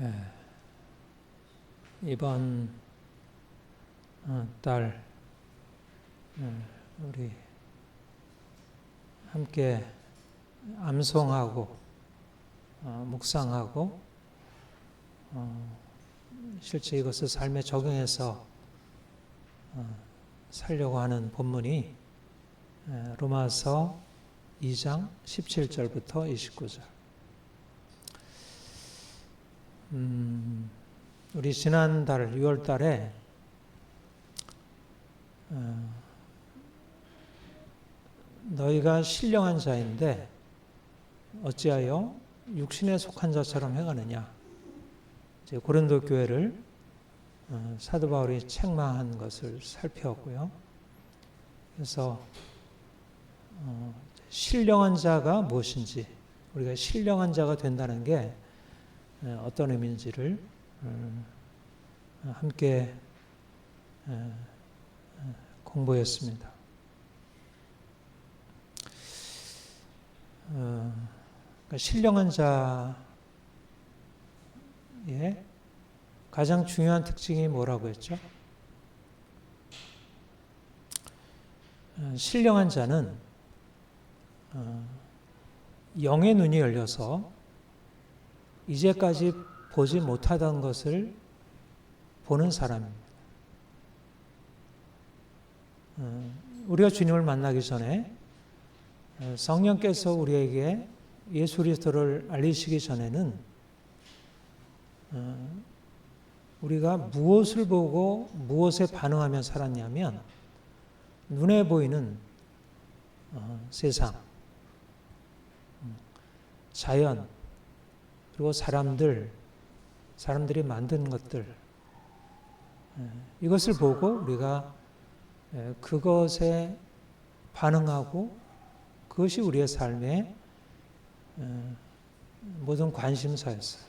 예, 이번 달 우리 함께 암송하고 묵상하고 실제 이것을 삶에 적용해서 살려고 하는 본문이 로마서 2장 17절부터 29절. 우리 지난달 6월 달에 너희가 신령한 자인데 어찌하여 육신에 속한 자처럼 행하느냐. 이제 고린도 교회를 사도 바울이 책망한 것을 살펴봤고요. 그래서 신령한 자가 무엇인지, 우리가 신령한 자가 된다는 게 어떤 의미인지를 함께 공부했습니다. 그러니까 신령한 자의 가장 중요한 특징이 뭐라고 했죠? 신령한 자는 영의 눈이 열려서 이제까지 보지 못하던 것을 보는 사람입니다. 우리가 주님을 만나기 전에 성령께서 우리에게 예수 그리스도를 알리시기 전에는 우리가 무엇을 보고 무엇에 반응하며 살았냐면 눈에 보이는 세상, 자연, 그리고 사람들이 만든 것들, 이것을 보고 우리가 그것에 반응하고 그것이 우리의 삶의 모든 관심사였어요.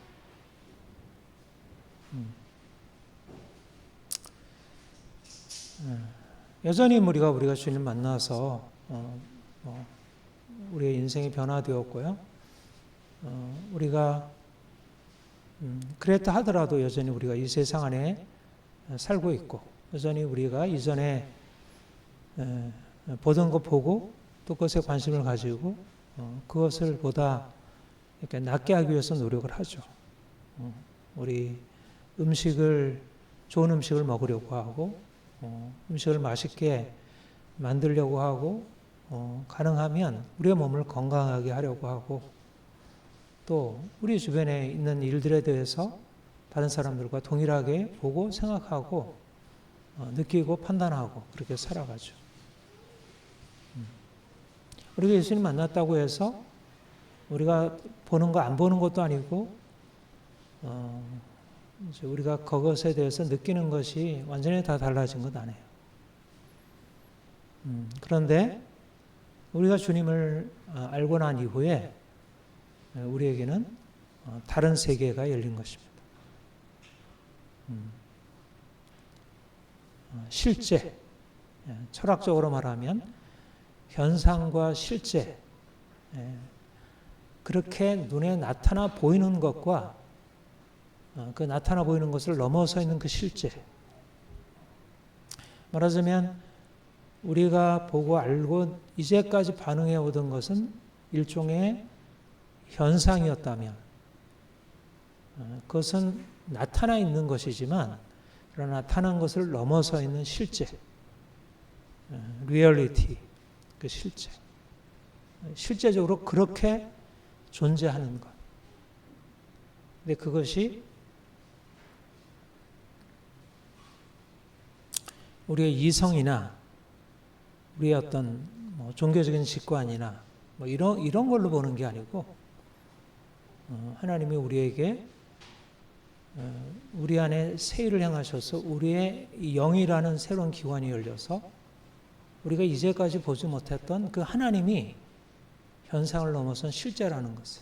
여전히 우리가 주님 만나서 우리의 인생이 변화되었고요. 우리가 그랬다 하더라도 여전히 우리가 이 세상 안에 살고 있고, 여전히 우리가 이전에 보던 것 보고 또 그것에 관심을 가지고 그것을 보다 이렇게 낫게 하기 위해서 노력을 하죠. 우리 좋은 음식을 먹으려고 하고, 음식을 맛있게 만들려고 하고, 가능하면 우리의 몸을 건강하게 하려고 하고, 또 우리 주변에 있는 일들에 대해서 다른 사람들과 동일하게 보고 생각하고 느끼고 판단하고 그렇게 살아가죠. 우리가 예수님 만났다고 해서 우리가 보는 거 안 보는 것도 아니고 이제 우리가 그것에 대해서 느끼는 것이 완전히 다 달라진 것 아니에요. 그런데 우리가 주님을 알고 난 이후에 우리에게는 다른 세계가 열린 것입니다. 실제, 철학적으로 말하면 현상과 실제, 그렇게 눈에 나타나 보이는 것과 그 나타나 보이는 것을 넘어서 있는 그 실제, 말하자면 우리가 보고 알고 이제까지 반응해 오던 것은 일종의 현상이었다면 그것은 나타나 있는 것이지만 그러나 나타난 것을 넘어서 있는 실제, 리얼리티, 그 실제적으로 그렇게 존재하는 것. 근데 그것이 우리의 이성이나 우리의 어떤 종교적인 직관이나 이런 걸로 보는 게 아니고 하나님이 우리에게 우리 안에 세일을 행하셔서 우리의 영이라는 새로운 기관이 열려서 우리가 이제까지 보지 못했던 그 하나님이 현상을 넘어선 실제라는 것을.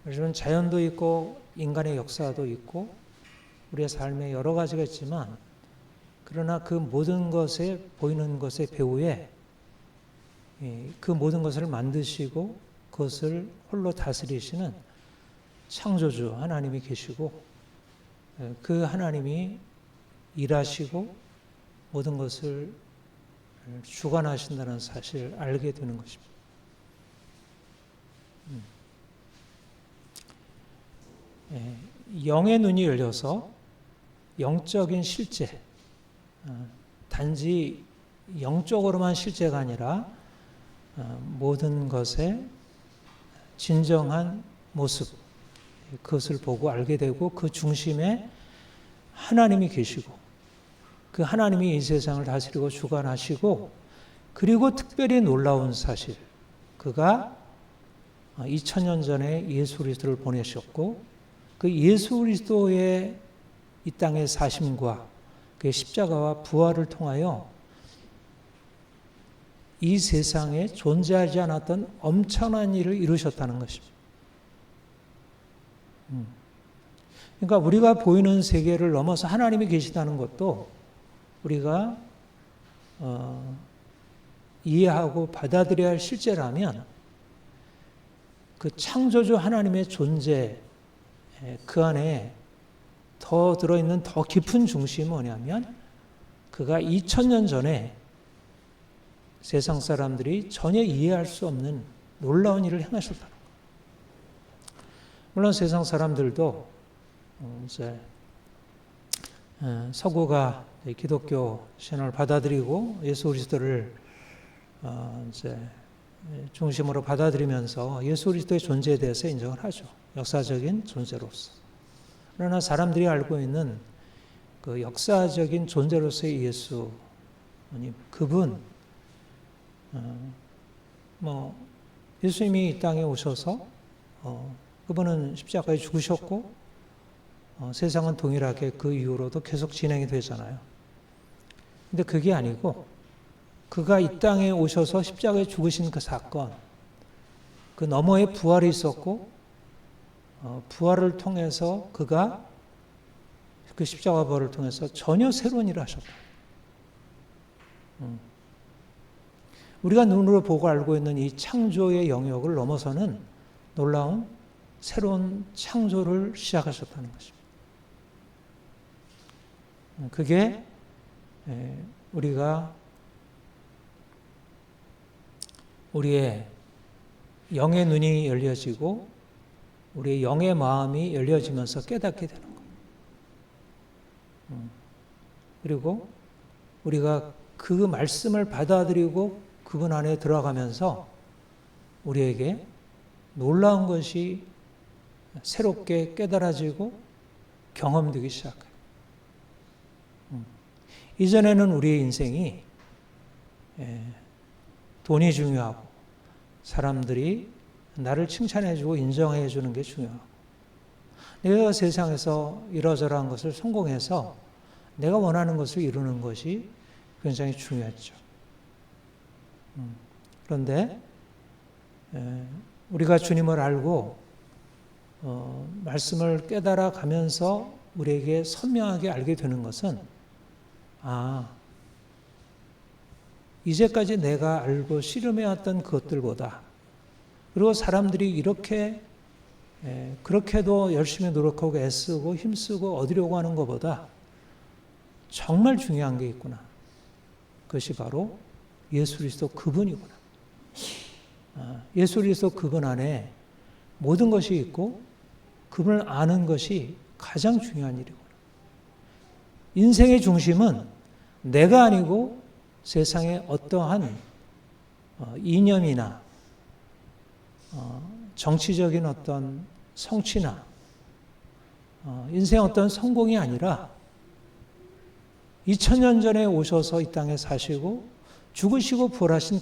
요즘은 자연도 있고 인간의 역사도 있고 우리의 삶에 여러 가지가 있지만 그러나 그 모든 것에 보이는 것의 배후에 그 모든 것을 만드시고 그것을 홀로 다스리시는 창조주 하나님이 계시고 그 하나님이 일하시고 모든 것을 주관하신다는 사실을 알게 되는 것입니다. 영의 눈이 열려서 영적인 실제, 단지 영적으로만 실제가 아니라 모든 것의 진정한 모습, 그것을 보고 알게 되고 그 중심에 하나님이 계시고 그 하나님이 이 세상을 다스리고 주관하시고 그리고 특별히 놀라운 사실, 그가 2000년 전에 예수 그리스도를 보내셨고 그 예수 그리스도의 이 땅의 사심과 그의 십자가와 부활을 통하여 이 세상에 존재하지 않았던 엄청난 일을 이루셨다는 것입니다. 그러니까 우리가 보이는 세계를 넘어서 하나님이 계시다는 것도 우리가 이해하고 받아들여야 할 실제라면 그 창조주 하나님의 존재, 그 안에 더 들어있는 더 깊은 중심이 뭐냐면 그가 2000년 전에 세상 사람들이 전혀 이해할 수 없는 놀라운 일을 행하셨다는 거예요. 물론 세상 사람들도 이제 서구가 기독교 신앙을 받아들이고 예수 그리스도를 이제 중심으로 받아들이면서 예수 그리스도의 존재에 대해서 인정을 하죠. 역사적인 존재로서. 그러나 사람들이 알고 있는 그 역사적인 존재로서의 예수님, 그분, 예수님이 이 땅에 오셔서 그분은 십자가에 죽으셨고 세상은 동일하게 그 이후로도 계속 진행이 되잖아요. 근데 그게 아니고 그가 이 땅에 오셔서 십자가에 죽으신 그 사건, 그 너머에 부활이 있었고 부활을 통해서 그가 그 십자가 부활을 통해서 전혀 새로운 일을 하셨다. 우리가 눈으로 보고 알고 있는 이 창조의 영역을 넘어서는 놀라운 새로운 창조를 시작하셨다는 것입니다. 그게 우리가 우리의 영의 눈이 열려지고 우리의 영의 마음이 열려지면서 깨닫게 되는 거예요. 그리고 우리가 그 말씀을 받아들이고 그분 안에 들어가면서 우리에게 놀라운 것이 새롭게 깨달아지고 경험되기 시작해요. 이전에는 우리의 인생이 돈이 중요하고 사람들이 나를 칭찬해주고 인정해주는 게 중요하고 내가 세상에서 이러저러한 것을 성공해서 내가 원하는 것을 이루는 것이 굉장히 중요했죠. 그런데 우리가 주님을 알고 말씀을 깨달아 가면서 우리에게 선명하게 알게 되는 것은 이제까지 내가 알고 씨름해왔던 그것들보다 그리고 사람들이 이렇게 그렇게도 열심히 노력하고 애쓰고 힘쓰고 얻으려고 하는 것보다 정말 중요한 게 있구나. 그것이 바로 예수 그리스도 그분이구나. 예수 그리스도 그분 안에 모든 것이 있고 그분을 아는 것이 가장 중요한 일이구나. 인생의 중심은 내가 아니고 세상의 어떠한 이념이나 정치적인 어떤 성취나 인생의 어떤 성공이 아니라 2000년 전에 오셔서 이 땅에 사시고 죽으시고 부활하신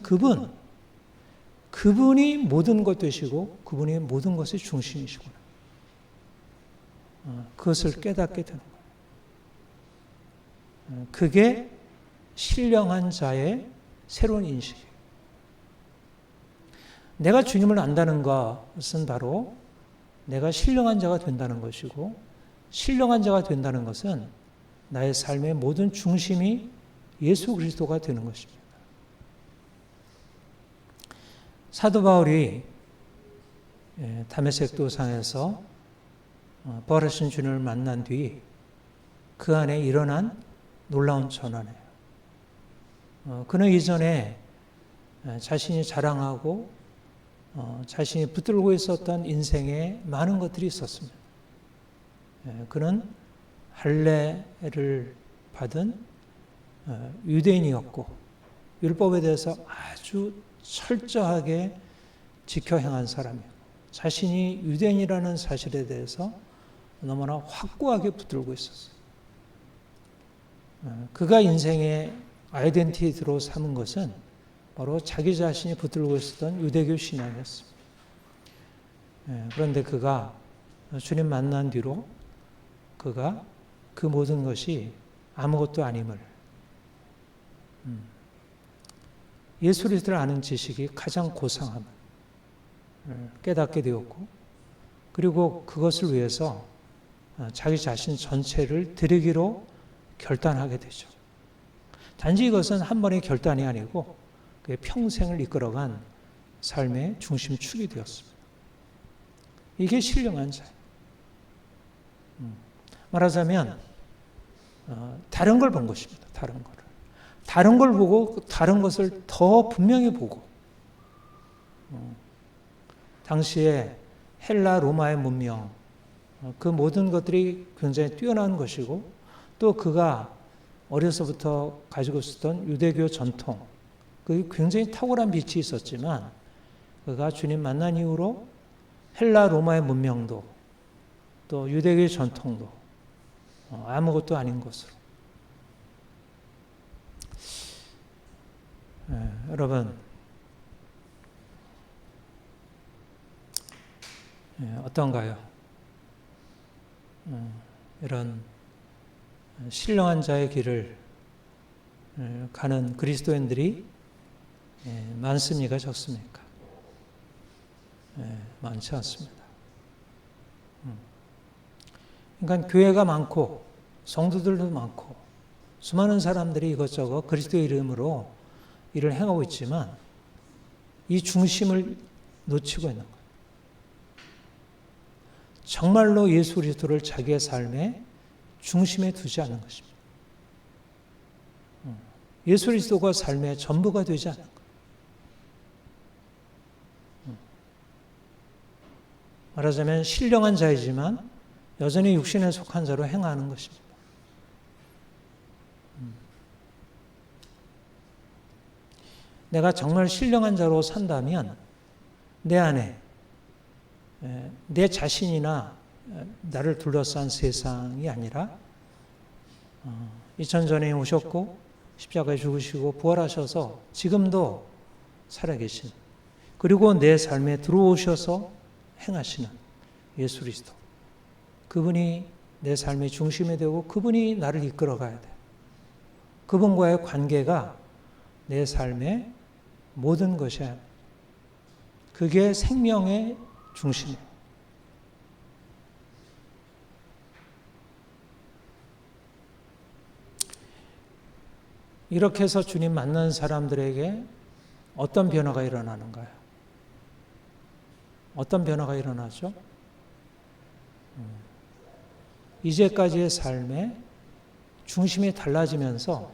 그분이 모든 것 되시고 그분이 모든 것의 중심이시구나. 그것을 깨닫게 되는 거예요. 그게 신령한 자의 새로운 인식이에요. 내가 주님을 안다는 것은 바로 내가 신령한 자가 된다는 것이고 신령한 자가 된다는 것은 나의 삶의 모든 중심이 예수 그리스도가 되는 것입니다. 사도 바울이 다메섹 도상에서 부활하신 주님을 만난 뒤 그 안에 일어난 놀라운 전환이에요. 그는 이전에 자신이 자랑하고 자신이 붙들고 있었던 인생에 많은 것들이 있었습니다. 그는 할례를 받은 유대인이었고 율법에 대해서 아주 철저하게 지켜 행한 사람이에요. 자신이 유대인이라는 사실에 대해서 너무나 확고하게 붙들고 있었어요. 그가 인생의 아이덴티티로 삼은 것은 바로 자기 자신이 붙들고 있었던 유대교 신앙이었습니다. 그런데 그가 주님 만난 뒤로 그가 그 모든 것이 아무것도 아님을, 예수 그리스도를 아는 지식이 가장 고상함을 깨닫게 되었고, 그리고 그것을 위해서 자기 자신 전체를 드리기로 결단하게 되죠. 단지 이것은 한 번의 결단이 아니고 그의 평생을 이끌어간 삶의 중심축이 되었습니다. 이게 신령한 자예요. 말하자면 다른 걸 본 것입니다. 다른 걸 보고 다른 것을 더 분명히 보고, 당시에 헬라 로마의 문명, 그 모든 것들이 굉장히 뛰어난 것이고, 또 그가 어려서부터 가지고 있었던 유대교 전통, 그게 굉장히 탁월한 빛이 있었지만 그가 주님 만난 이후로 헬라 로마의 문명도 또 유대교의 전통도 아무것도 아닌 것으로. 여러분, 어떤가요? 이런 신령한 자의 길을 가는 그리스도인들이 많습니까? 적습니까? 많지 않습니다. 그러니까 교회가 많고 성도들도 많고 수많은 사람들이 이것저것 그리스도의 이름으로 일을 행하고 있지만 이 중심을 놓치고 있는 거예요. 정말로 예수 그리스도를 자기의 삶의 중심에 두지 않는 것입니다. 예수 그리스도가 삶의 전부가 되지 않는 거예요. 말하자면 신령한 자이지만 여전히 육신에 속한 자로 행하는 것입니다. 내가 정말 신령한 자로 산다면 내 안에 내 자신이나 나를 둘러싼 세상이 아니라 2000전에 오셨고 십자가에 죽으시고 부활하셔서 지금도 살아계신, 그리고 내 삶에 들어오셔서 행하시는 예수 그리스도, 그분이 내 삶의 중심이 되고 그분이 나를 이끌어가야 돼. 그분과의 관계가 내 삶의 모든 것이야. 그게 생명의 중심이에요. 이렇게 해서 주님 만난 사람들에게 어떤 변화가 일어나는가요? 어떤 변화가 일어나죠? 이제까지의 삶의 중심이 달라지면서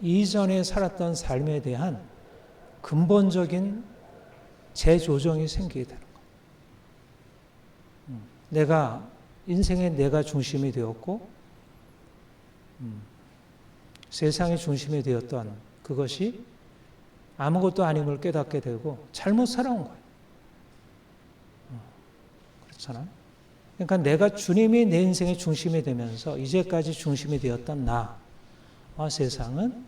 이전에 살았던 삶에 대한 근본적인 재조정이 생기게 되는 거예요. 내가 인생의 내가 중심이 되었고 세상의 중심이 되었던 그것이 아무것도 아님을 깨닫게 되고 잘못 살아온 거예요. 그렇잖아요. 그러니까 내가 주님이 내 인생의 중심이 되면서 이제까지 중심이 되었던 나와 세상은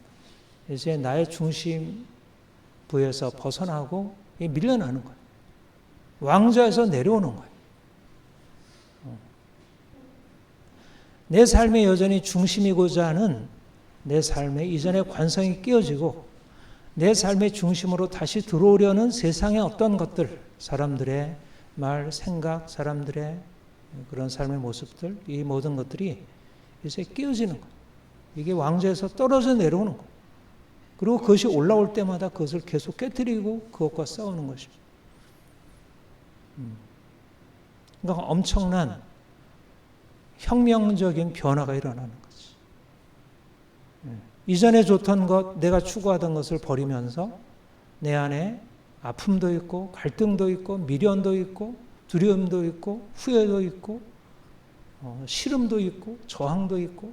이제 나의 중심부에서 벗어나고 밀려나는 거예요. 왕좌에서 내려오는 거예요. 내 삶의 여전히 중심이고자 하는 내 삶의 이전의 관성이 깨어지고 내 삶의 중심으로 다시 들어오려는 세상의 어떤 것들, 사람들의 말, 생각, 사람들의 그런 삶의 모습들, 이 모든 것들이 이제 깨어지는 거예요. 이게 왕좌에서 떨어져 내려오는 거예요. 그리고 그것이 올라올 때마다 그것을 계속 깨뜨리고 그것과 싸우는 것입니다. 그러니까 엄청난 혁명적인 변화가 일어나는 거지. 이전에 좋던 것, 내가 추구하던 것을 버리면서 내 안에 아픔도 있고 갈등도 있고 미련도 있고 두려움도 있고 후회도 있고 싫음도 있고 저항도 있고.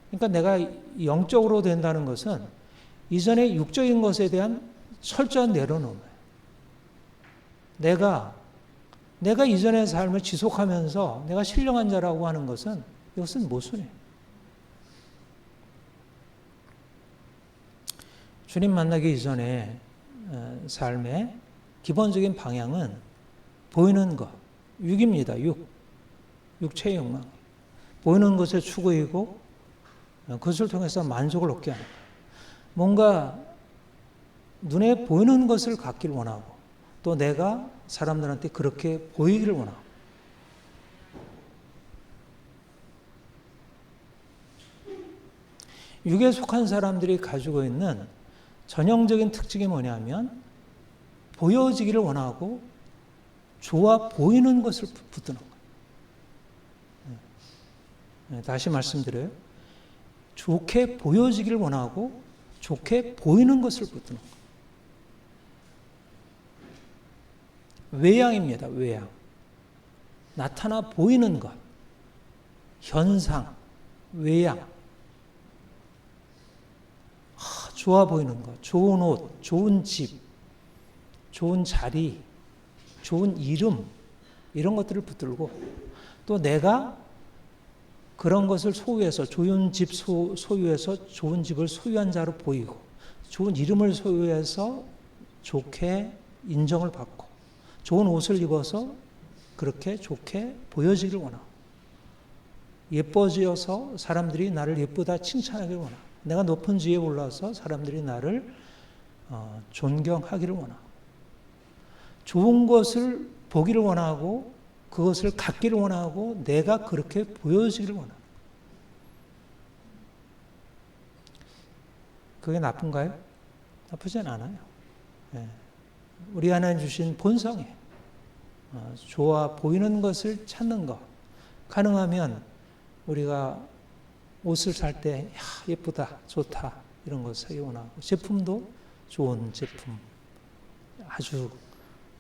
그러니까 내가 영적으로 된다는 것은 이전에 육적인 것에 대한 철저한 내려놓음이에요. 내가 이전의 삶을 지속하면서 내가 신령한 자라고 하는 것은 이것은 모순이에요. 주님 만나기 이전에 삶의 기본적인 방향은 보이는 것, 육입니다. 육체의 욕망. 보이는 것의 추구이고 그것을 통해서 만족을 얻게 하는 거예요. 뭔가 눈에 보이는 것을 갖기를 원하고 또 내가 사람들한테 그렇게 보이기를 원하고. 육에 속한 사람들이 가지고 있는 전형적인 특징이 뭐냐면 보여지기를 원하고 좋아 보이는 것을 붙드는 거예요. 다시 말씀드려요. 좋게 보여지기를 원하고 좋게 보이는 것을 붙드는 거예요. 외양입니다. 외양. 나타나 보이는 것. 현상. 외양. 좋아 보이는 것. 좋은 옷, 좋은 집, 좋은 자리, 좋은 이름, 이런 것들을 붙들고 또 내가 그런 것을 소유해서 좋은 집 소유해서 좋은 집을 소유한 자로 보이고 좋은 이름을 소유해서 좋게 인정을 받고 좋은 옷을 입어서 그렇게 좋게 보여지기를 원하고 예뻐지어서 사람들이 나를 예쁘다 칭찬하기를 원하고 내가 높은 지위에 올라서 사람들이 나를 존경하기를 원하고 좋은 것을 보기를 원하고 그것을 갖기를 원하고 내가 그렇게 보여지기를 원하고. 그게 나쁜가요? 나쁘진 않아요. 우리 안에 주신 본성이에요. 좋아 보이는 것을 찾는 것. 가능하면 우리가 옷을 살 때 예쁘다, 좋다 이런 거 사기 원하고 제품도 좋은 제품 아주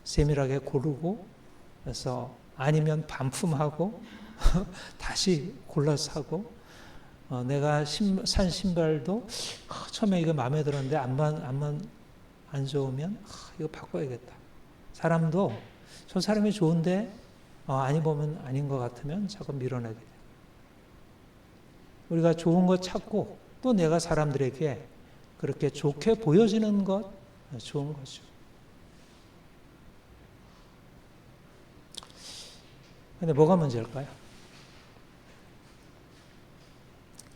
세밀하게 고르고 그래서 아니면 반품하고 다시 골라서 사고 내가 산 신발도 처음에 이거 마음에 들었는데 안 좋으면 이거 바꿔야겠다. 사람도 저 사람이 좋은데 아니 보면 아닌 것 같으면 자꾸 밀어내게 돼. 우리가 좋은 것 찾고 또 내가 사람들에게 그렇게 좋게 보여지는 것 좋은 거죠. 근데 뭐가 문제일까요?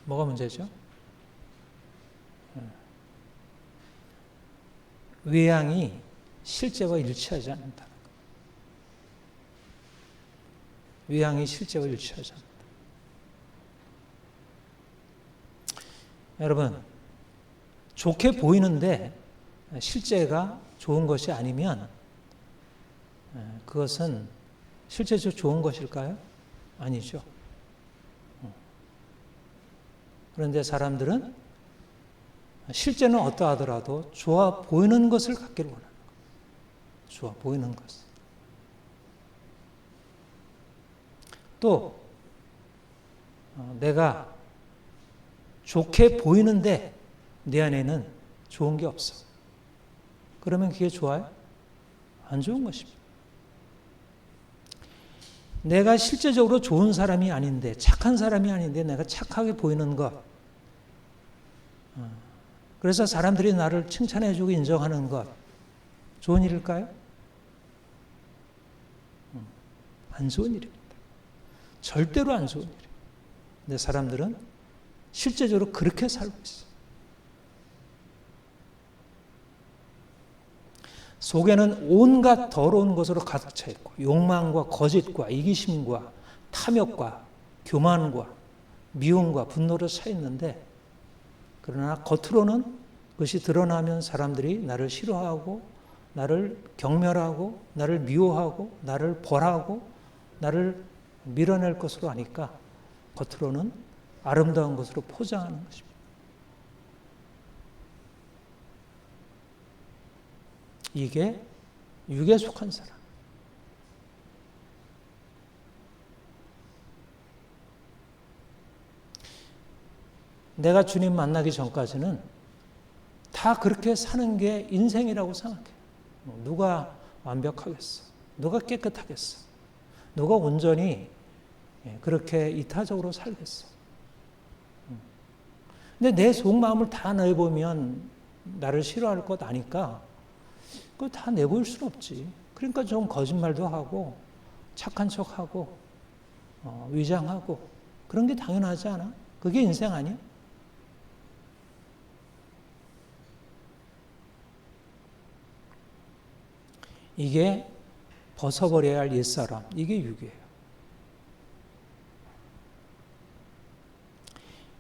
뭐가 문제죠? 외양이 실제와 일치하지 않는다. 외양이 실제와 일치하지 않는다. 여러분, 좋게 보이는데 실제가 좋은 것이 아니면 그것은 실제적으로 좋은 것일까요? 아니죠. 그런데 사람들은 실제는 어떠하더라도 좋아 보이는 것을 갖기를 원하는 거예요. 좋아 보이는 것. 또 내가 좋게 보이는데 내 안에는 좋은 게 없어. 그러면 그게 좋아요? 안 좋은 것입니다. 내가 실제적으로 좋은 사람이 아닌데 착한 사람이 아닌데 내가 착하게 보이는 것 그래서 사람들이 나를 칭찬해주고 인정하는 것 좋은 일일까요? 안 좋은 일입니다. 절대로 안 좋은 일이에요. 근데 사람들은 실제적으로 그렇게 살고 있어요. 속에는 온갖 더러운 것으로 가득 차 있고 욕망과 거짓과 이기심과 탐욕과 교만과 미움과 분노로 차 있는데 그러나 겉으로는 그것이 드러나면 사람들이 나를 싫어하고 나를 경멸하고 나를 미워하고 나를 벌하고 나를 밀어낼 것으로 아니까 겉으로는 아름다운 것으로 포장하는 것입니다. 이게 육에 속한 사람. 내가 주님 만나기 전까지는 다 그렇게 사는 게 인생이라고 생각해요. 누가 완벽하겠어? 누가 깨끗하겠어? 누가 온전히 그렇게 이타적으로 살겠어? 근데 내 속마음을 다 내보면 나를 싫어할 것 아니까 그거 다 내보일 수는 없지. 그러니까 좀 거짓말도 하고 착한 척하고 위장하고 그런 게 당연하지 않아? 그게 인생 아니야? 이게 벗어버려야 할 옛사람, 이게 육이에요.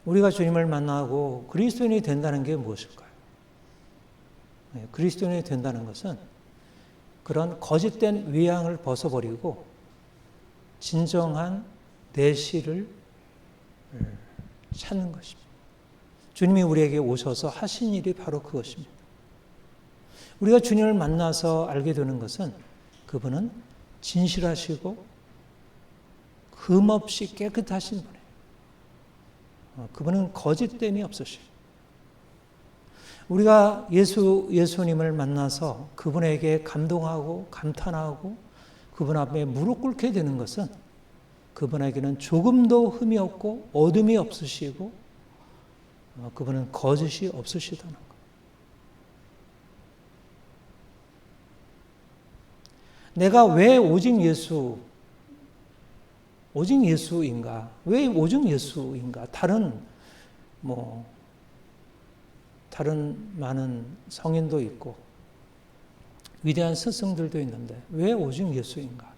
우리가 주님을 만나고 그리스도인이 된다는 게 무엇일까요? 그리스도인이 된다는 것은 그런 거짓된 위양을 벗어버리고 진정한 내실을 찾는 것입니다. 주님이 우리에게 오셔서 하신 일이 바로 그것입니다. 우리가 주님을 만나서 알게 되는 것은 그분은 진실하시고 흠없이 깨끗하신 분이에요. 그분은 거짓됨이 없으시고 우리가 예수님을 만나서 그분에게 감동하고 감탄하고 그분 앞에 무릎 꿇게 되는 것은 그분에게는 조금도 흠이 없고 어둠이 없으시고 그분은 거짓이 없으시다는 것. 내가 왜 오직 예수인가? 왜 오직 예수인가? 다른 많은 성인도 있고 위대한 스승들도 있는데 왜 오직 예수인가?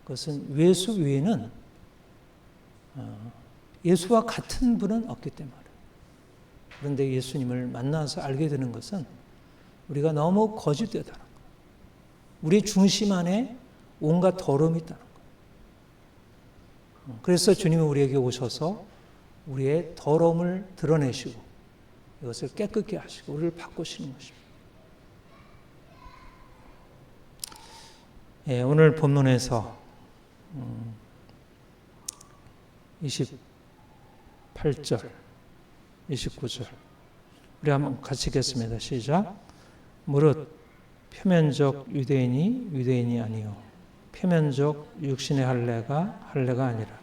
그것은 예수 위에는 예수와 같은 분은 없기 때문에. 그런데 예수님을 만나서 알게 되는 것은 우리가 너무 거짓되다는 것. 우리 중심 안에 온갖 더러움이 있다는 것. 그래서 주님이 우리에게 오셔서 우리의 더러움을 드러내시고 이것을 깨끗게 하시고 우리를 바꾸시는 것입니다. 오늘 본문에서 28절, 29절 우리 한번 같이 읽겠습니다. 시작. 무릇 표면적 유대인이 아니요 표면적 육신의 할례가 아니라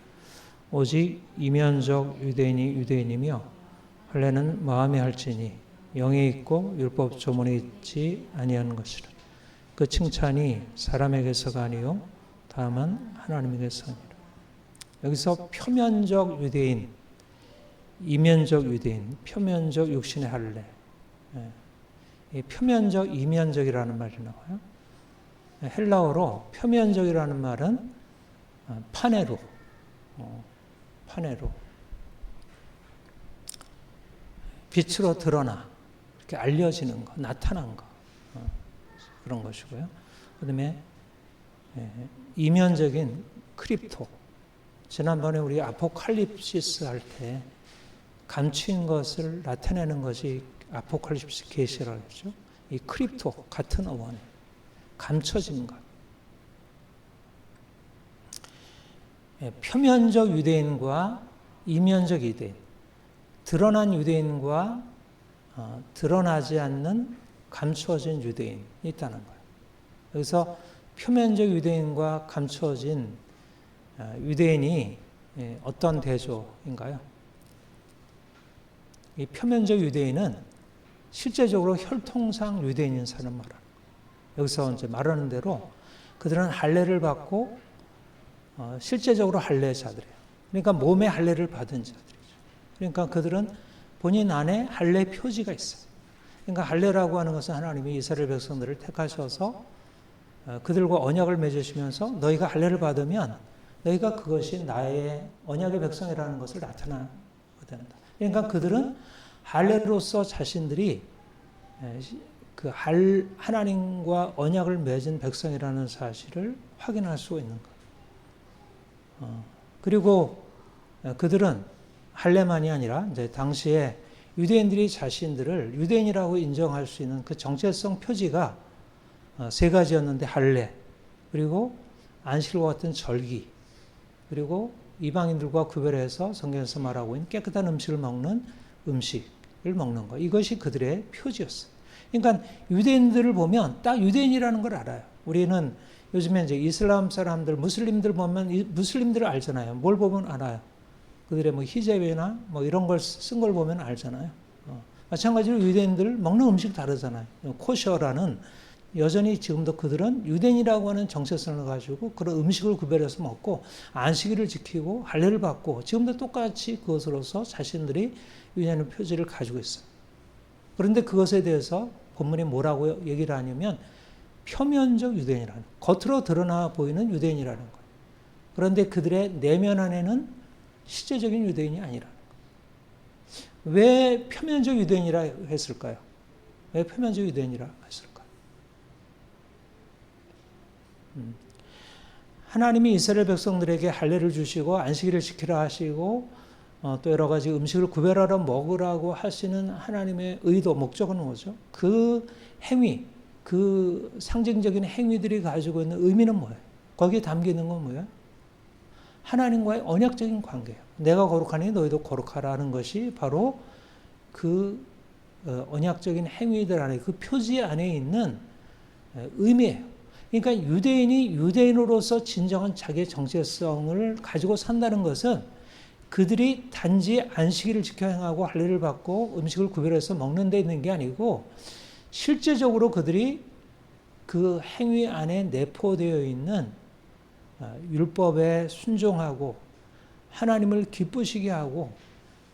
오직 이면적 유대인이며 할례는 마음에 할지니 영에 있고 율법 조문에 있지 아니한 것이라. 그 칭찬이 사람에게서가 아니요 다만 하나님에게서니라. 여기서 표면적 유대인, 이면적 유대인, 표면적 육신의 할례. 이 표면적, 이면적이라는 말이 나와요. 헬라어로 표면적이라는 말은 파네로, 빛으로 드러나 이렇게 알려지는 거, 나타난 거 그런 것이고요. 그다음에 이면적인 크립토. 지난번에 우리 아포칼립시스 할 때 감추인 것을 나타내는 것이 아포칼립시 계시라고 했죠. 이 크립토 같은 어원, 감춰진 것. 표면적 유대인과 이면적 유대인, 드러난 유대인과 드러나지 않는 감추어진 유대인이 있다는 거예요. 여기서 표면적 유대인과 감추어진 유대인이 어떤 대조인가요? 이 표면적 유대인은 실제적으로 혈통상 유대인인 사람 말하는 거예요. 여기서 이제 말하는 대로 그들은 할례를 받고 실제적으로 할례자들이에요. 그러니까 몸에 할례를 받은 자들이죠. 그러니까 그들은 본인 안에 할례 표지가 있어요. 그러니까 할례라고 하는 것은 하나님이 이스라엘 백성들을 택하셔서 그들과 언약을 맺으시면서 너희가 할례를 받으면 너희가 그것이 나의 언약의 백성이라는 것을 나타나게 된다. 그러니까 그들은 할례로서 자신들이 그 하나님과 언약을 맺은 백성이라는 사실을 확인할 수 있는 것. 그리고 그들은 할례만이 아니라 이제 당시에 유대인들이 자신들을 유대인이라고 인정할 수 있는 그 정체성 표지가 세 가지였는데 할례, 그리고 안식일과 같은 절기, 그리고 이방인들과 구별해서 성경에서 말하고 있는 깨끗한 음식을 먹는 음식을 먹는 것. 이것이 그들의 표지였어요. 그러니까 유대인들을 보면 딱 유대인이라는 걸 알아요. 우리는 요즘에 이제 이슬람 사람들, 무슬림들 보면 무슬림들을 알잖아요. 뭘 보면 알아요. 그들의 뭐 히잡이나 뭐 이런 걸 쓴 걸 보면 알잖아요. 마찬가지로 유대인들 먹는 음식 다르잖아요. 코셔라는 여전히 지금도 그들은 유대인이라고 하는 정체성을 가지고 그런 음식을 구별해서 먹고 안식일을 지키고 할례를 받고 지금도 똑같이 그것으로서 자신들이 유대인의 표지를 가지고 있어요. 그런데 그것에 대해서 본문이 뭐라고 얘기를 하냐면 표면적 유대인이라는, 겉으로 드러나 보이는 유대인이라는 거예요. 그런데 그들의 내면 안에는 실제적인 유대인이 아니라는 거예요. 왜 표면적 유대인이라 했을까요? 왜 표면적 유대인이라 했을까요? 하나님이 이스라엘 백성들에게 할례를 주시고 안식일을 지키라 하시고 또 여러 가지 음식을 구별하라 먹으라고 하시는 하나님의 의도, 목적은 뭐죠? 그 행위, 그 상징적인 행위들이 가지고 있는 의미는 뭐예요? 거기에 담기는 건 뭐예요? 하나님과의 언약적인 관계예요. 내가 거룩하니 너희도 거룩하라는 것이 바로 그 언약적인 행위들 안에, 그 표지 안에 있는 의미예요. 그러니까 유대인이 유대인으로서 진정한 자기의 정체성을 가지고 산다는 것은 그들이 단지 안식일을 지켜 행하고 할례를 받고 음식을 구별해서 먹는 데 있는 게 아니고 실제적으로 그들이 그 행위 안에 내포되어 있는 율법에 순종하고 하나님을 기쁘시게 하고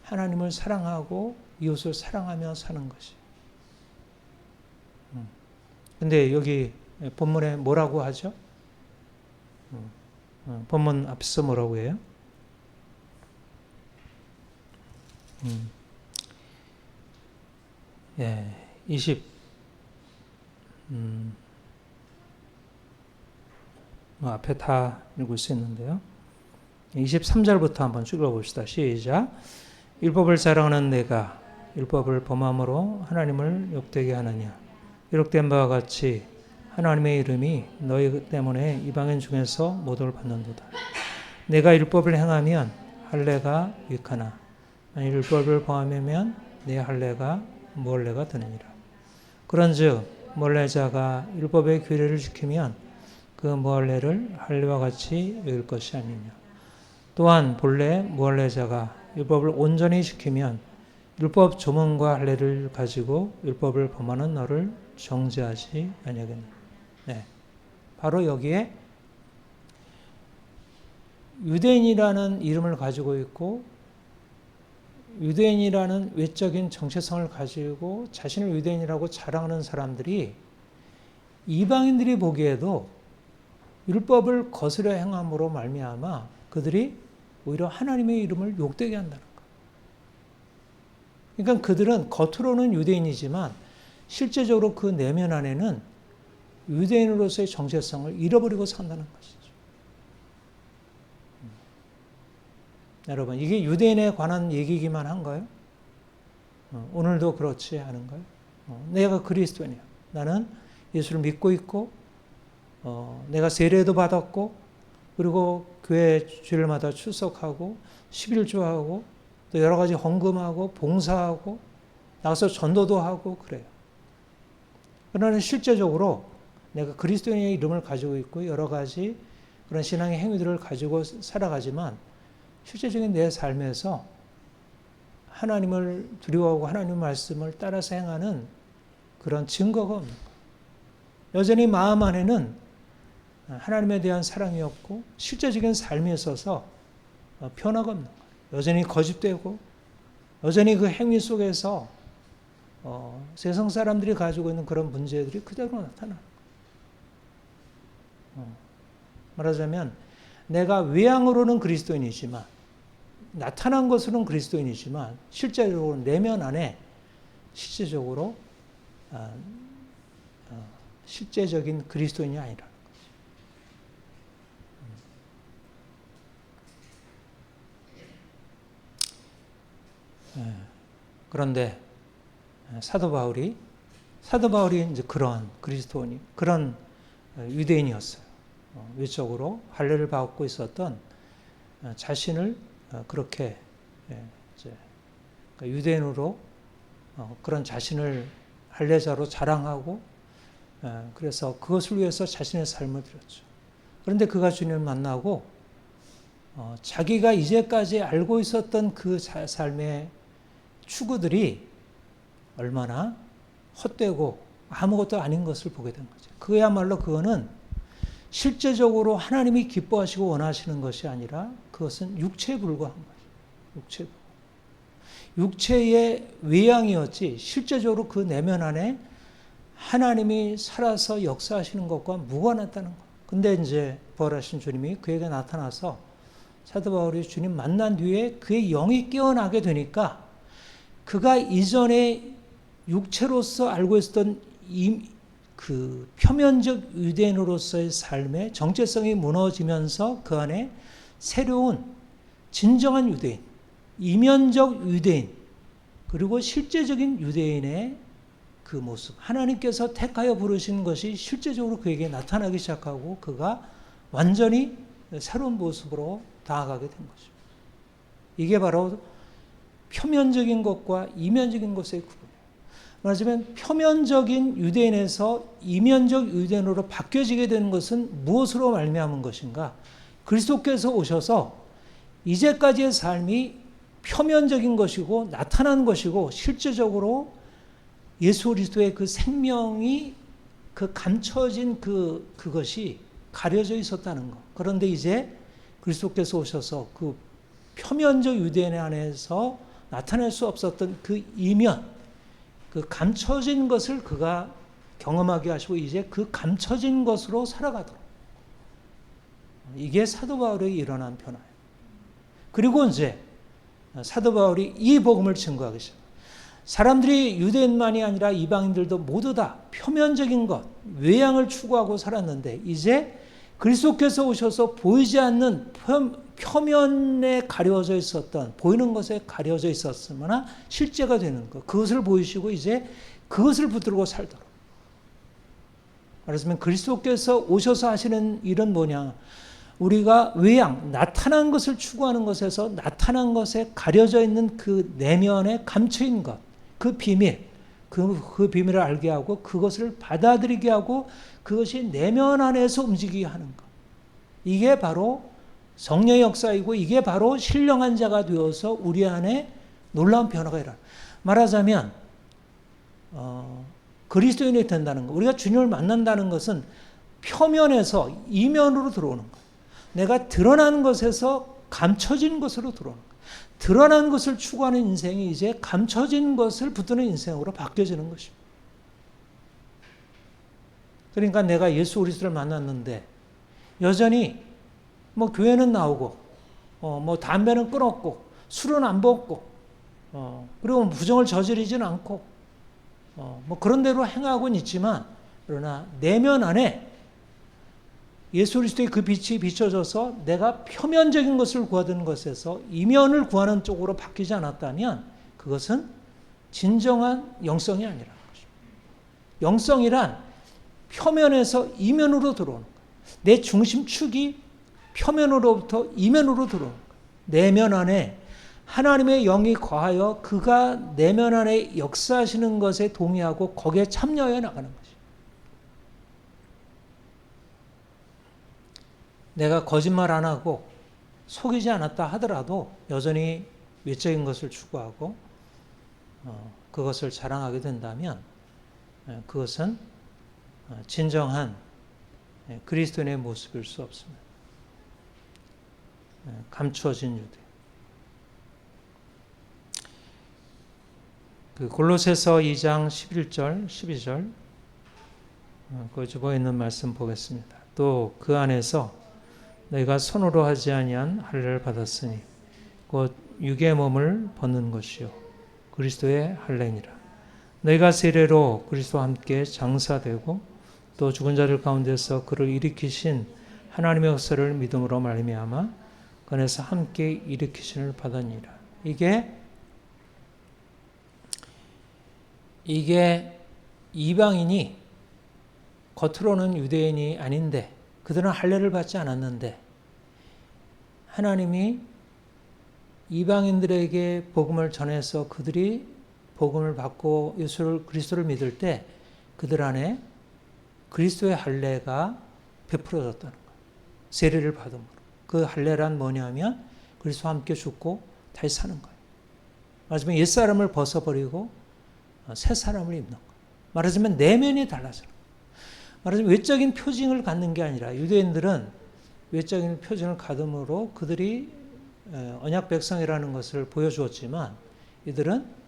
하나님을 사랑하고 이웃을 사랑하며 사는 것이. 근데 여기 본문에 뭐라고 하죠? 본문 앞에서 뭐라고 해요? 예, 20, 앞에 다 읽을 수 있는데요. 23절부터 한번 쭉 읽어봅시다. 시작. 율법을 사랑하는 내가 율법을 범함으로 하나님을 욕되게 하느냐. 기록된 바와 같이 하나님의 이름이 너희 때문에 이방인 중에서 모독을 받는도다. 내가 율법을 행하면 할례가 유익하나 만일 율법을 범하면 내 할례가 무할례가 되느니라. 그런즉 멀례자가 율법의 규례를 지키면 그 무할례를 할례와 같이 여길 것이 아니냐. 또한 본래 무할례자가 율법을 온전히 지키면 율법 조문과 할례를 가지고 율법을 범하는 너를 정죄하지 아니하겠느냐. 네, 바로 여기에 유대인이라는 이름을 가지고 있고 유대인이라는 외적인 정체성을 가지고 자신을 유대인이라고 자랑하는 사람들이 이방인들이 보기에도 율법을 거스려 행함으로 말미암아 그들이 오히려 하나님의 이름을 욕되게 한다는 거예요. 그러니까 그들은 겉으로는 유대인이지만 실제적으로 그 내면 안에는 유대인으로서의 정체성을 잃어버리고 산다는 것이죠. 여러분, 이게 유대인에 관한 얘기이기만 한가요? 오늘도 그렇지 않은가요? 내가 그리스도인이야. 나는 예수를 믿고 있고 내가 세례도 받았고 그리고 교회 주일마다 출석하고 11조하고 또 여러 가지 헌금하고 봉사하고 나가서 전도도 하고 그래요. 그러나 실제적으로 내가 그리스도인의 이름을 가지고 있고 여러 가지 그런 신앙의 행위들을 가지고 살아가지만 실제적인 내 삶에서 하나님을 두려워하고 하나님의 말씀을 따라서 행하는 그런 증거가 없는 거예요. 여전히 마음 안에는 하나님에 대한 사랑이 없고 실제적인 삶에 있어서 변화가 없는 거예요. 여전히 거짓되고 여전히 그 행위 속에서 세상 사람들이 가지고 있는 그런 문제들이 그대로 나타나는 거예요. 말하자면 내가 외양으로는 그리스도인이지만 나타난 것으로는 그리스도인이지만 실제적으로 내면 안에 실제적으로 실제적인 그리스도인이 아니라. 그런데 사도 바울이 이제 그런 그리스도인, 그런 유대인이었어요. 외적으로 할례를 받고 있었던 자신을 그렇게 이제 유대인으로 그런 자신을 할례자로 자랑하고 그래서 그것을 위해서 자신의 삶을 드렸죠. 그런데 그가 주님을 만나고 자기가 이제까지 알고 있었던 그 삶의 추구들이 얼마나 헛되고 아무것도 아닌 것을 보게 된 거죠. 그야말로 그거는 실제적으로 하나님이 기뻐하시고 원하시는 것이 아니라 그것은 육체에 불과한 거죠. 육체의 외양이었지 실제적으로 그 내면 안에 하나님이 살아서 역사하시는 것과 무관하다는 거. 근데 이제 부활하신 주님이 그에게 나타나서 사도 바울이 주님 만난 뒤에 그의 영이 깨어나게 되니까 그가 이전에 육체로서 알고 있었던 그 표면적 유대인으로서의 삶의 정체성이 무너지면서 그 안에 새로운 진정한 유대인, 이면적 유대인, 그리고 실제적인 유대인의 그 모습, 하나님께서 택하여 부르신 것이 실제적으로 그에게 나타나기 시작하고 그가 완전히 새로운 모습으로 다가가게 된 거죠. 이게 바로 표면적인 것과 이면적인 것의 구분이에요. 말하자면 표면적인 유대인에서 이면적 유대인으로 바뀌어지게 되는 것은 무엇으로 말미암은 것인가? 그리스도께서 오셔서 이제까지의 삶이 표면적인 것이고 나타난 것이고 실제적으로 예수 그리스도의 그 생명이 그 감춰진 그것이 가려져 있었다는 것. 그런데 이제 그리스도께서 오셔서 그 표면적 유대인 안에서 나타낼 수 없었던 그 이면, 그 감춰진 것을 그가 경험하게 하시고 이제 그 감춰진 것으로 살아가도록. 이게 사도 바울에게 일어난 변화예요. 그리고 이제 사도 바울이 이 복음을 증거하기 시작합니다. 사람들이 유대인만이 아니라 이방인들도 모두 다 표면적인 것, 외양을 추구하고 살았는데 이제 그리스도께서 오셔서 보이지 않는 표면에 가려져 있었던, 보이는 것에 가려져 있었으나 실제가 되는 것, 그것을 보이시고 이제 그것을 붙들고 살도록. 말하자면 그리스도께서 오셔서 하시는 일은 뭐냐? 우리가 외양, 나타난 것을 추구하는 것에서 나타난 것에 가려져 있는 그 내면에 감춰인 것, 그 비밀, 그 비밀을 알게 하고 그것을 받아들이게 하고 그것이 내면 안에서 움직이게 하는 것. 이게 바로 성령의 역사이고 이게 바로 신령한 자가 되어서 우리 안에 놀라운 변화가 일어나. 말하자면 그리스도인이 된다는 것. 우리가 주님을 만난다는 것은 표면에서 이면으로 들어오는 것. 내가 드러난 것에서 감춰진 것으로 들어오는 것. 드러난 것을 추구하는 인생이 이제 감춰진 것을 붙드는 인생으로 바뀌어지는 것입니다. 그러니까 내가 예수 그리스도를 만났는데 여전히 뭐 교회는 나오고 뭐 담배는 끊었고 술은 안 먹고 그리고 부정을 저지르지는 않고 뭐 그런 대로 행하고는 있지만 그러나 내면 안에 예수 그리스도의 그 빛이 비춰져서 내가 표면적인 것을 구하던 것에서 이면을 구하는 쪽으로 바뀌지 않았다면 그것은 진정한 영성이 아니라는 것입니다. 영성이란 표면에서 이면으로 들어오는 거예요. 내 중심축이 표면으로부터 이면으로 들어오는 거예요. 내면 안에 하나님의 영이 거하여 그가 내면 안에 역사하시는 것에 동의하고 거기에 참여해 나가는 것이죠. 내가 거짓말 안 하고 속이지 않았다 하더라도 여전히 외적인 것을 추구하고 그것을 자랑하게 된다면 그것은 진정한 그리스도인의 모습일 수 없습니다. 감추어진 유대. 그 골로새서 2장 11절, 12절 그 주보에 있는 말씀 보겠습니다. 또 그 안에서 너희가 손으로 하지 아니한 할례를 받았으니 곧 육의 몸을 벗는 것이요 그리스도의 할례니라. 너희가 세례로 그리스도와 함께 장사되고 또 죽은 자들 가운데서 그를 일으키신 하나님의 역사를 믿음으로 말미암아 그 안에서 함께 일으키심을 받으니라. 이게 이방인이 겉으로는 유대인이 아닌데 그들은 할례를 받지 않았는데 하나님이 이방인들에게 복음을 전해서 그들이 복음을 받고 예수를 그리스도를 믿을 때 그들 안에 그리스도의 할례가 베풀어졌다는 거예요. 세례를 받음으로. 그 할례란 뭐냐면 그리스도와 함께 죽고 다시 사는 거예요. 말하자면 옛사람을 벗어버리고 새 사람을 입는 거예요. 말하자면 내면이 달라져요. 말하자면 외적인 표징을 갖는 게 아니라 유대인들은 외적인 표징을 갖음으로 그들이 언약 백성이라는 것을 보여주었지만 이들은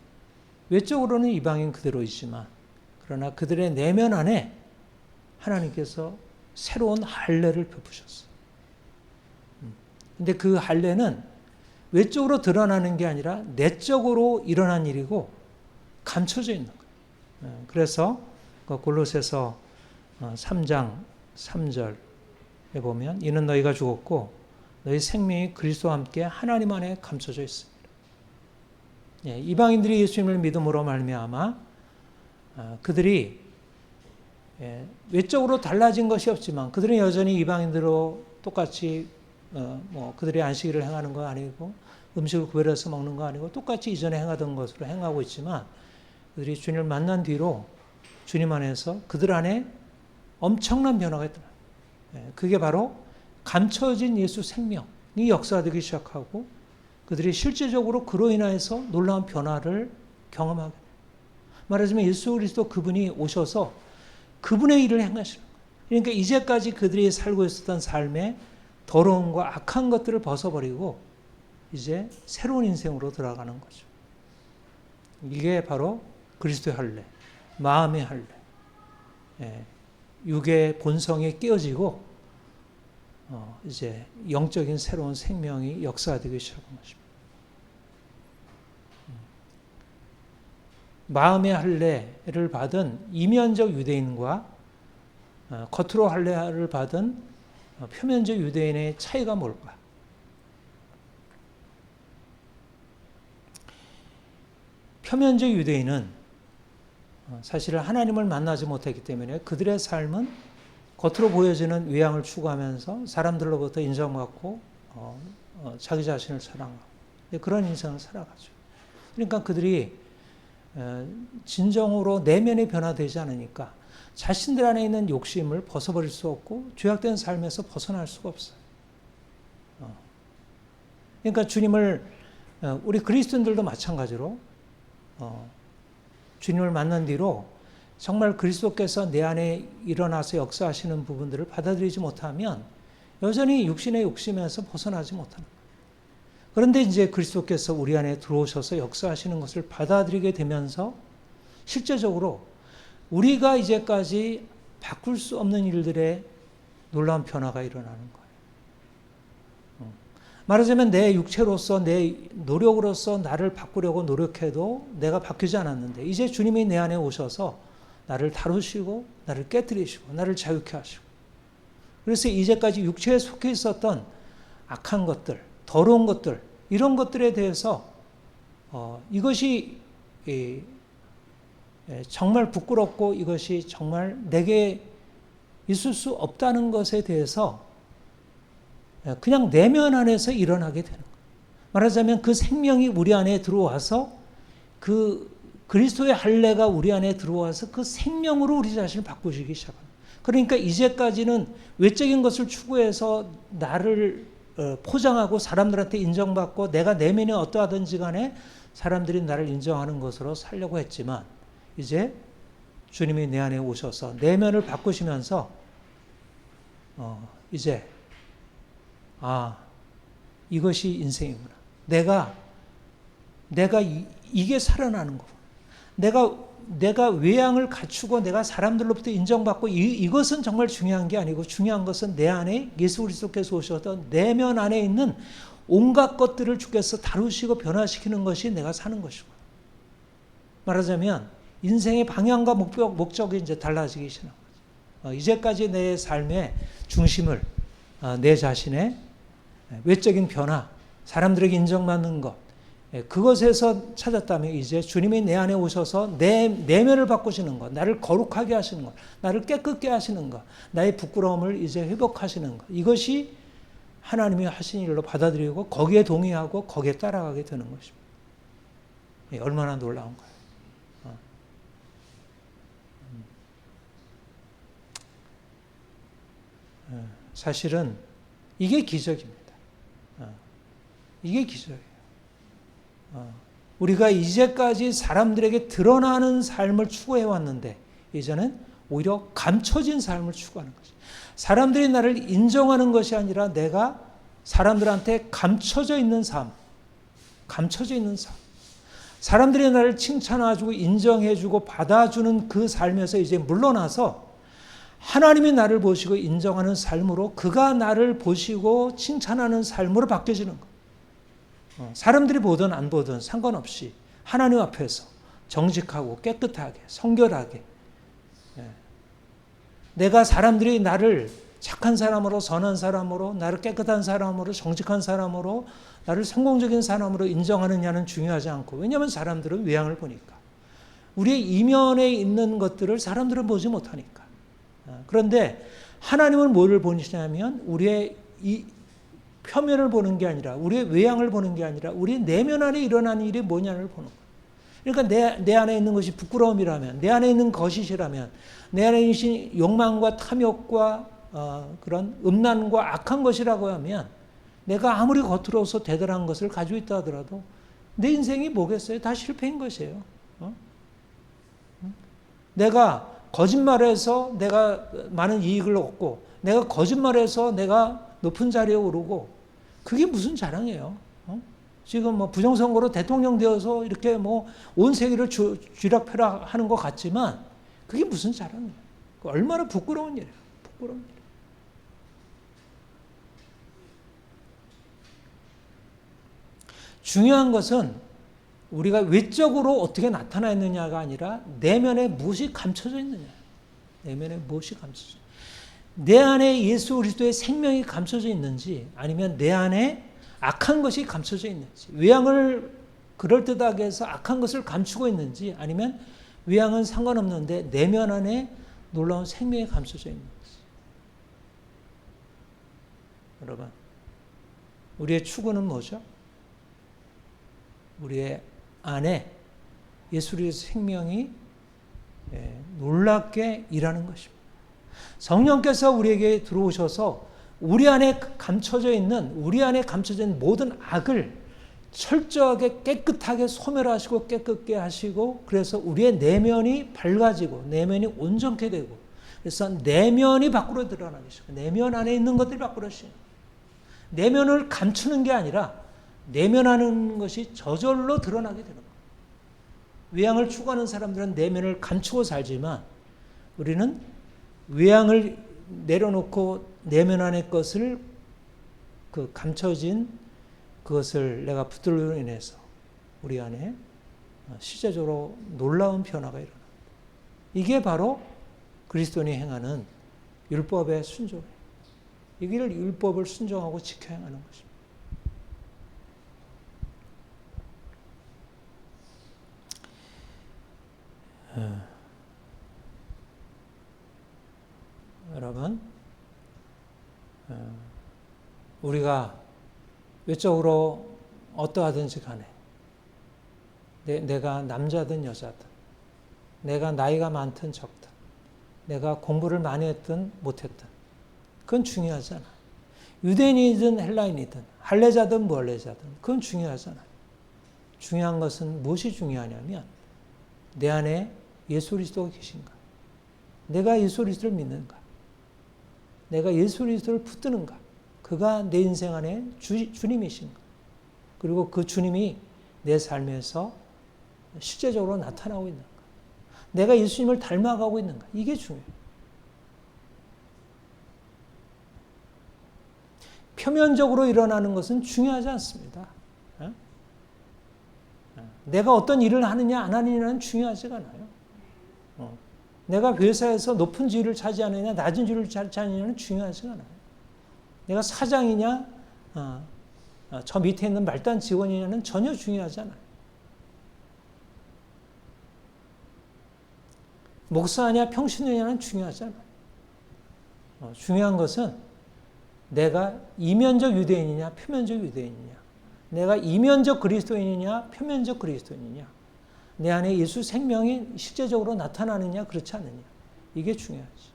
외적으로는 이방인 그대로이지만 그러나 그들의 내면 안에 하나님께서 새로운 할례를 베푸셨어요. 근데 그 할례는 외적으로 드러나는 게 아니라 내적으로 일어난 일이고 감춰져 있는 거예요. 그래서 골로새서 3장 3절에 보면 이는 너희가 죽었고 너희 생명이 그리스도와 함께 하나님 안에 감춰져 있습니다. 이방인들이 예수님을 믿음으로 말미암아 그들이 외적으로 달라진 것이 없지만 그들은 여전히 이방인들로 똑같이 그들의 안식일을 행하는 거 아니고 음식을 구별해서 먹는 거 아니고 똑같이 이전에 행하던 것으로 행하고 있지만 그들이 주님을 만난 뒤로 주님 안에서 그들 안에 엄청난 변화가 있더라. 그게 바로 감춰진 예수 생명이 역사되기 시작하고 그들이 실제적으로 그로 인해서 놀라운 변화를 경험하게 돼요. 말하자면 예수 그리스도 그분이 오셔서 그분의 일을 행하시는 거예요. 그러니까 이제까지 그들이 살고 있었던 삶에 더러움과 악한 것들을 벗어버리고 이제 새로운 인생으로 들어가는 거죠. 이게 바로 그리스도의 할례, 마음의 할례. 육의 본성이 깨어지고 이제 영적인 새로운 생명이 역사되기 시작한 것입니다. 마음의 할례를 받은 이면적 유대인과 겉으로 할례를 받은 표면적 유대인의 차이가 뭘까? 표면적 유대인은 사실 하나님을 만나지 못했기 때문에 그들의 삶은 겉으로 보여지는 외양을 추구하면서 사람들로부터 인정받고 자기 자신을 사랑하고 그런 인생을 살아가죠. 그러니까 그들이 진정으로 내면이 변화되지 않으니까 자신들 안에 있는 욕심을 벗어버릴 수 없고 죄악된 삶에서 벗어날 수가 없어요. 그러니까 주님을 우리 그리스도인들도 마찬가지로 주님을 만난 뒤로 정말 그리스도께서 내 안에 일어나서 역사하시는 부분들을 받아들이지 못하면 여전히 육신의 욕심에서 벗어나지 못하는 거예요. 그런데 이제 그리스도께서 우리 안에 들어오셔서 역사하시는 것을 받아들이게 되면서 실제적으로 우리가 이제까지 바꿀 수 없는 일들의 놀라운 변화가 일어나는 거예요. 말하자면 내 육체로서 내 노력으로서 나를 바꾸려고 노력해도 내가 바뀌지 않았는데 이제 주님이 내 안에 오셔서 나를 다루시고 나를 깨뜨리시고 나를 자유케 하시고 그래서 이제까지 육체에 속해 있었던 악한 것들, 더러운 것들 이런 것들에 대해서 이것이 정말 부끄럽고 이것이 정말 내게 있을 수 없다는 것에 대해서 그냥 내면 안에서 일어나게 되는 거예요. 말하자면 그 생명이 우리 안에 들어와서 그 그리스도의 할례가 우리 안에 들어와서 그 생명으로 우리 자신을 바꾸시기 시작합니다. 그러니까 이제까지는 외적인 것을 추구해서 나를 포장하고 사람들한테 인정받고 내가 내면이 어떠하든지 간에 사람들이 나를 인정하는 것으로 살려고 했지만 이제 주님이 내 안에 오셔서 내면을 바꾸시면서 이제 이것이 인생이구나. 내가 이게 살아나는 거구나. 내가 외양을 갖추고 내가 사람들로부터 인정받고 이것은 정말 중요한 게 아니고 중요한 것은 내 안에 예수 그리스도께서 오셨던 내면 안에 있는 온갖 것들을 주께서 다루시고 변화시키는 것이 내가 사는 것이고 말하자면 인생의 방향과 목적이 이제 달라지기 시작합니다. 이제까지 내 삶의 중심을 내 자신의 외적인 변화, 사람들에게 인정받는 것, 그것에서 찾았다면 이제 주님이 내 안에 오셔서 내 내면을 바꾸시는 것, 나를 거룩하게 하시는 것, 나를 깨끗게 하시는 것, 나의 부끄러움을 이제 회복하시는 것, 이것이 하나님이 하신 일로 받아들이고 거기에 동의하고 거기에 따라가게 되는 것입니다. 얼마나 놀라운가요? 사실은 이게 기적입니다. 이게 기적이에요. 우리가 이제까지 사람들에게 드러나는 삶을 추구해왔는데 이제는 오히려 감춰진 삶을 추구하는 것이죠. 사람들이 나를 인정하는 것이 아니라 내가 사람들한테 감춰져 있는 삶, 감춰져 있는 삶. 사람들이 나를 칭찬해주고 인정해주고 받아주는 그 삶에서 이제 물러나서 하나님이 나를 보시고 인정하는 삶으로 그가 나를 보시고 칭찬하는 삶으로 바뀌어지는 것. 사람들이 보든 안 보든 상관없이 하나님 앞에서 정직하고 깨끗하게 성결하게, 내가 사람들이 나를 착한 사람으로, 선한 사람으로, 나를 깨끗한 사람으로, 정직한 사람으로, 나를 성공적인 사람으로 인정하느냐는 중요하지 않고, 왜냐하면 사람들은 외양을 보니까, 우리의 이면에 있는 것들을 사람들은 보지 못하니까. 그런데 하나님은 뭐를 보시냐면 우리의 이 표면을 보는 게 아니라, 우리의 외양을 보는 게 아니라 우리 내면 안에 일어나는 일이 뭐냐를 보는 거예요. 그러니까 내 안에 있는 것이 부끄러움이라면, 내 안에 있는 거짓이라면, 내 안에 있는 욕망과 탐욕과 그런 음란과 악한 것이라고 하면, 내가 아무리 겉으로서 대단한 것을 가지고 있다 하더라도 내 인생이 뭐겠어요? 다 실패인 것이에요. 내가 거짓말해서 내가 많은 이익을 얻고, 내가 거짓말해서 내가 높은 자리에 오르고, 그게 무슨 자랑이에요? 지금 뭐 부정선거로 대통령 되어서 이렇게 뭐 온 세계를 쥐락펴락하는 것 같지만 그게 무슨 자랑이에요? 얼마나 부끄러운 일이에요. 부끄러운 일. 중요한 것은 우리가 외적으로 어떻게 나타나느냐가 아니라 내면에 무엇이 감춰져 있느냐. 내면에 무엇이 감춰져 있느냐. 내 안에 예수 그리스도의 생명이 감춰져 있는지, 아니면 내 안에 악한 것이 감춰져 있는지, 외양을 그럴듯하게 해서 악한 것을 감추고 있는지, 아니면 외양은 상관없는데 내면 안에 놀라운 생명이 감춰져 있는지. 여러분, 우리의 추구는 뭐죠? 우리의 안에 예수 그리스도의 생명이 놀랍게 일하는 것입니다. 성령께서 우리에게 들어오셔서 우리 안에 감춰져 있는 모든 악을 철저하게 깨끗하게 소멸하시고 깨끗게 하시고, 그래서 우리의 내면이 밝아지고 내면이 온전케 되고, 그래서 내면이 밖으로 드러나게 하시고, 내면 안에 있는 것들이 밖으로 드러나게 하시고, 내면을 감추는 게 아니라 내면하는 것이 저절로 드러나게 되는 거예요. 외양을 추구하는 사람들은 내면을 감추고 살지만, 우리는 외양을 내려놓고 내면 안의 것을, 그 감춰진 그것을 내가 붙들므로 인해서 우리 안에 실제적으로 놀라운 변화가 일어납니다. 이게 바로 그리스도인이 행하는 율법의 순종이에요. 이 길을 율법을 순종하고 지켜 행하는 것입니다. 여러분, 우리가 외적으로 어떠하든지 간에 내가 남자든 여자든, 내가 나이가 많든 적든, 내가 공부를 많이 했든 못했든, 그건 중요하지 않아. 유대인이든 헬라인이든 할례자든 무할례자든 그건 중요하지 않아. 중요한 것은 무엇이 중요하냐면 내 안에 예수 그리스도가 계신가, 내가 예수 그리스도를 믿는가, 내가 예수 그리스도를 붙드는가, 그가 내 인생 안에 주님이신가, 그리고 그 주님이 내 삶에서 실제적으로 나타나고 있는가, 내가 예수님을 닮아가고 있는가, 이게 중요해요. 표면적으로 일어나는 것은 중요하지 않습니다. 내가 어떤 일을 하느냐 안 하느냐는 중요하지가 않아요. 내가 회사에서 높은 지위를 차지하느냐 낮은 지위를 차지하느냐는 중요하지 않아요. 내가 사장이냐 저 밑에 있는 말단 직원이냐는 전혀 중요하지 않아요. 목사냐 평신도냐는 중요하지 않아요. 중요한 것은 내가 이면적 유대인이냐 표면적 유대인이냐, 내가 이면적 그리스도인이냐 표면적 그리스도인이냐, 내 안에 예수 생명이 실제적으로 나타나느냐 그렇지 않느냐, 이게 중요하지.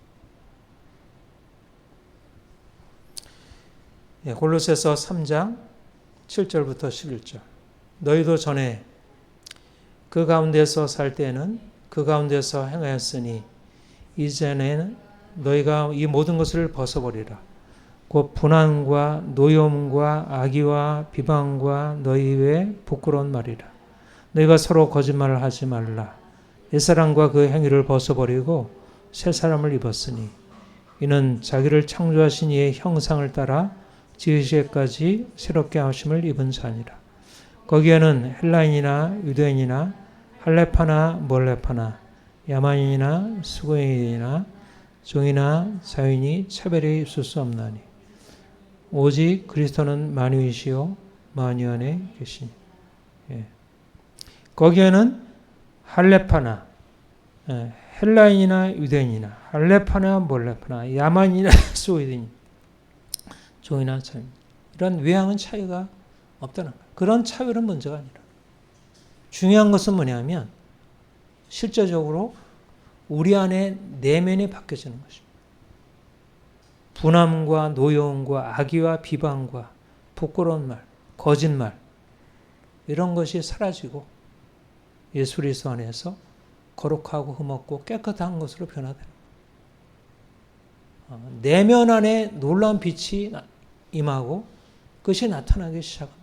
골로새서 3장 7절부터 11절. 너희도 전에 그 가운데서 살 때에는 그 가운데서 행하였으니 이제는 너희가 이 모든 것을 벗어버리라. 곧 분한과 노여움과 악의와 비방과 너희 외에 부끄러운 말이라. 너희가 서로 거짓말을 하지 말라. 옛사람과 그 행위를 벗어버리고 새 사람을 입었으니 이는 자기를 창조하신 이의 형상을 따라 지으시기까지 새롭게 하심을 입은 자니라. 거기에는 헬라인이나 유대인이나 할레파나 몰레파나 야만인이나 수고인이나 종이나 자유인이 차별이 있을 수 없나니 오직 그리스도는 만유이시요 만유 안에 계시니. 거기에는 할레파나 헬라인이나 유대인이나 할레파나 몰레파나 야만인이나 수고인 종이나 자유인, 이런 외향은 차이가 없다는 거예요. 그런 차별은 문제가 아니라 중요한 것은 뭐냐면 실제적으로 우리 안에 내면이 바뀌어지는 것입니다. 분함과 노여움과 악의와 비방과 부끄러운 말, 거짓말, 이런 것이 사라지고 예수 그리스도 안에서 거룩하고 흠없고 깨끗한 것으로 변화되는 거예요. 내면 안에 놀라운 빛이 임하고 그것이 나타나기 시작합니다.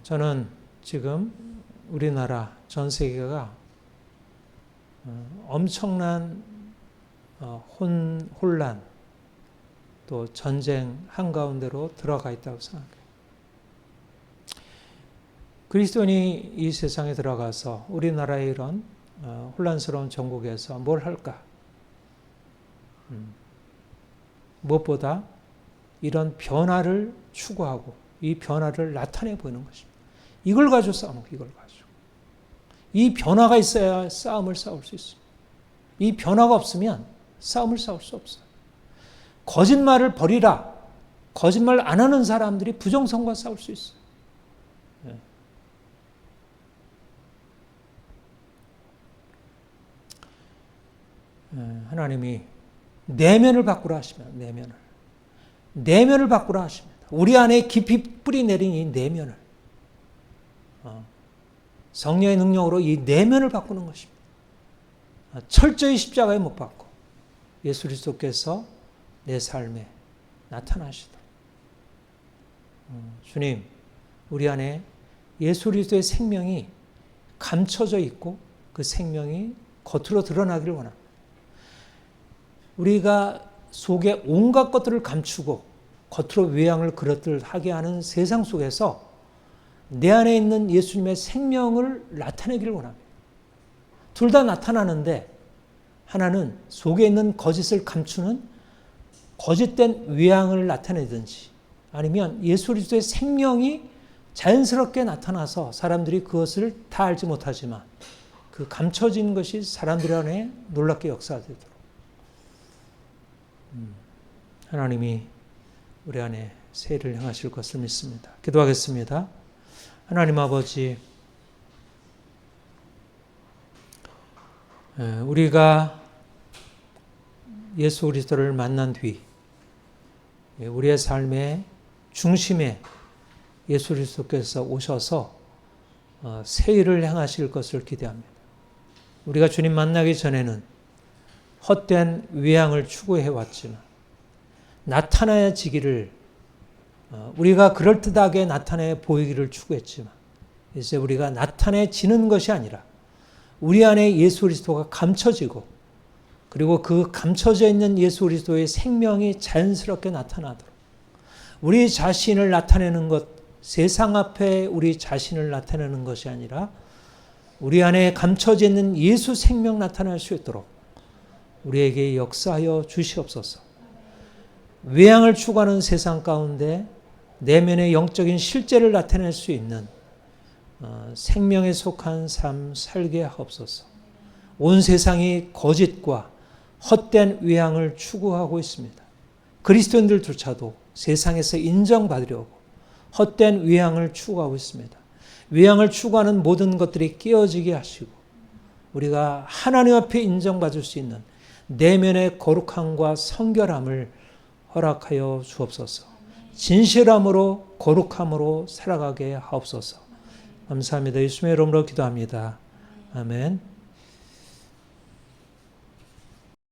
저는 지금 우리나라 전 세계가 엄청난 혼란 또 전쟁 한가운데로 들어가 있다고 생각해요. 그리스도인이 이 세상에 들어가서 우리나라의 이런 혼란스러운 전국에서 뭘 할까? 무엇보다 이런 변화를 추구하고 이 변화를 나타내 보이는 것입니다. 이걸 가지고 싸우는 거예요. 이걸 가지고. 이 변화가 있어야 싸움을 싸울 수 있습니다. 이 변화가 없으면 싸움을 싸울 수 없어요. 거짓말을 버리라. 거짓말 안 하는 사람들이 부정선과 싸울 수 있어요. 하나님이 내면을 바꾸라 하시면 내면을 바꾸라 하십니다. 우리 안에 깊이 뿌리 내린 이 내면을 성령의 능력으로 이 내면을 바꾸는 것입니다. 철저히 십자가에 못 박고 예수 그리스도께서 내 삶에 나타나시다. 주님, 우리 안에 예수 그리스도의 생명이 감춰져 있고 그 생명이 겉으로 드러나기를 원합니다. 우리가 속에 온갖 것들을 감추고 겉으로 외양을 그릇들하게 하는 세상 속에서 내 안에 있는 예수님의 생명을 나타내기를 원합니다. 둘 다 나타나는데 하나는 속에 있는 거짓을 감추는 거짓된 외양을 나타내든지 아니면 예수 그리스도의 생명이 자연스럽게 나타나서 사람들이 그것을 다 알지 못하지만 그 감춰진 것이 사람들 안에 놀랍게 역사되도록 하나님이 우리 안에 세일을 행하실 것을 믿습니다. 기도하겠습니다. 하나님 아버지, 우리가 예수 그리스도를 만난 뒤 우리의 삶의 중심에 예수 그리스도께서 오셔서 세일을 행하실 것을 기대합니다. 우리가 주님 만나기 전에는 헛된 외양을 추구해 왔지만 나타나지기를 우리가 그럴듯하게 나타내 보이기를 추구했지만 이제 우리가 나타내지는 것이 아니라 우리 안에 예수 그리스도가 감춰지고 그리고 그 감춰져 있는 예수 그리스도의 생명이 자연스럽게 나타나도록 우리 자신을 나타내는 것, 세상 앞에 우리 자신을 나타내는 것이 아니라 우리 안에 감춰져 있는 예수 생명 나타날 수 있도록 우리에게 역사하여 주시옵소서. 외양을 추구하는 세상 가운데 내면의 영적인 실제를 나타낼 수 있는 생명에 속한 삶 살게 하옵소서. 온 세상이 거짓과 헛된 외양을 추구하고 있습니다. 그리스도인들조차도 세상에서 인정받으려고 헛된 외양을 추구하고 있습니다. 외양을 추구하는 모든 것들이 깨어지게 하시고 우리가 하나님 앞에 인정받을 수 있는 내면의 거룩함과 성결함을 허락하여 주옵소서. 진실함으로 거룩함으로 살아가게 하옵소서. 감사합니다. 예수님의 이름으로 기도합니다. 아멘.